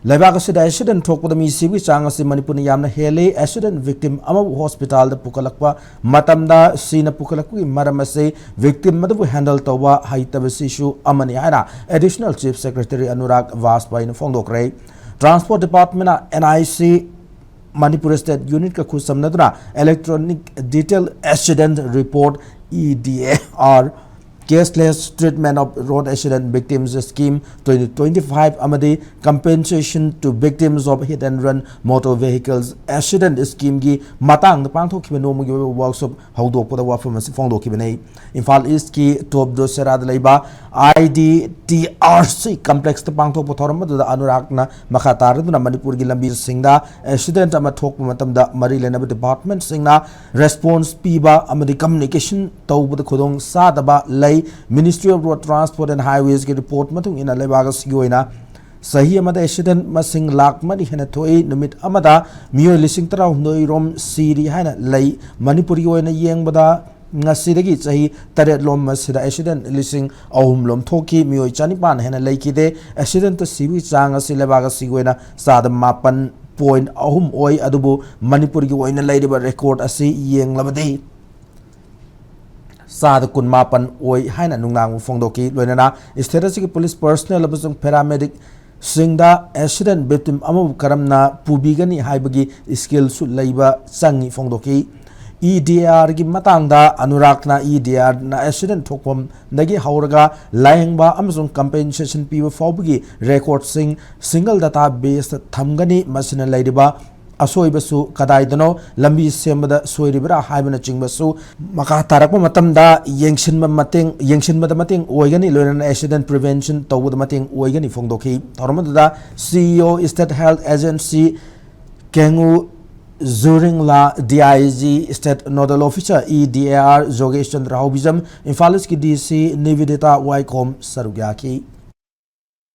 Leibak accident talk with the Mississippi Changasi Manipuri Yamna Hele, accident victim Ama hospital the Pukalakwa, Matamda, Sina Pukalakwi, Maramase, victim Madavu handle Tawa, Haitabas issue, Amaniana, additional Chief Secretary Anurag Vas by Fondokre, Transport Department, NIC, Manipur State Unit Kakusam Nadra, Electronic Detailed Accident Report, EDAR. Caseless treatment of road accident victims scheme 2025 amadi compensation to victims of hit and run motor vehicles accident scheme gi matang pangthokhiba nomugi workshop hawdokpada wafam asi fongdokhibane Imphal East ki top do serad leiba IDTRC complex ta pangthokpa thoramadu Anuragna makhataruduna Manipur gi lambi singda accident ama thokpa matamda mari lenaba department singna response piba amadi communication tawbada khodong sadaba Ministry of Road Transport and Highways के report मथुंग इन लेबागस योइना सही अमदा accident मसिंग lakh money हेना थोई नुमित अमदा मियो लिसिंग तरा हुनोई रोम सीरी हाना लई मणिपुरी ओइना येंगबदा ngasiदगी सही तरे लोम मसिदा accident लिसिंग अहुम लोम थोकी मियो चानिपान हेना लईकिदे accident सिबि चांग असि लेबागस योइना साद मापन पॉइंट अहुम ओइ अदुबु मणिपुरी ओइना लईरिबा रिकॉर्ड असि येंगलबदे Sad kun mapan oi haina nungang fongdoki loinana strategic police personnel abusung paramedic singda accident victim amu karamna pubigani haibagi skill su leiba sangi fongdoki EDR gi matangda Anuragna EDR na accident thokpom nagi hauraga laengba amazung compensation piba fawbagi record single database thamgani masina leiba असोइबसु कदाइदनो लंबी सेमदा सोइरिबरा हाइबना चिंगबसु मका तारकम मतमदा येंगसिनबदा मतेंग ओइगनी लोइना एक्सीडेंट प्रिवेंशन तौबदा मतेंग ओइगनी फोंगदोखि थरमददा CEO state health agency Kengu Zuringla DIG state nodal officer EDAR जोगेश चंद्र हाउबिजम इम्फालिस की DC Nivedita वाइकॉम सरुग्याकी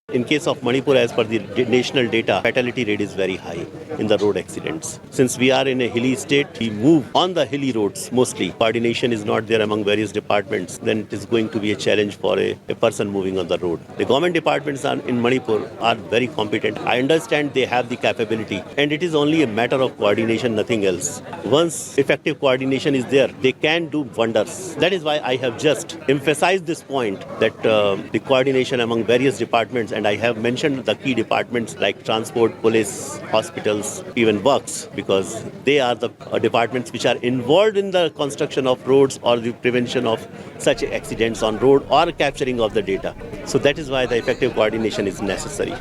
In case of Manipur, as per the national data, fatality rate is very high in the road accidents. Since we are in a hilly state, we move on the hilly roads mostly. Coordination is not there among various departments. Then it is going to be a challenge for a person moving on the road. The government departments in Manipur are very competent. I understand they have the capability. And it is only a matter of coordination, nothing else. Once effective coordination is there, they can do wonders. That is why I have just emphasized this point that the coordination among various departments, and I have mentioned the key departments like transport, police, hospitals, even works, because they are the departments which are involved in the construction of roads or the prevention of such accidents on road or capturing of the data. So that is why the effective coordination is necessary.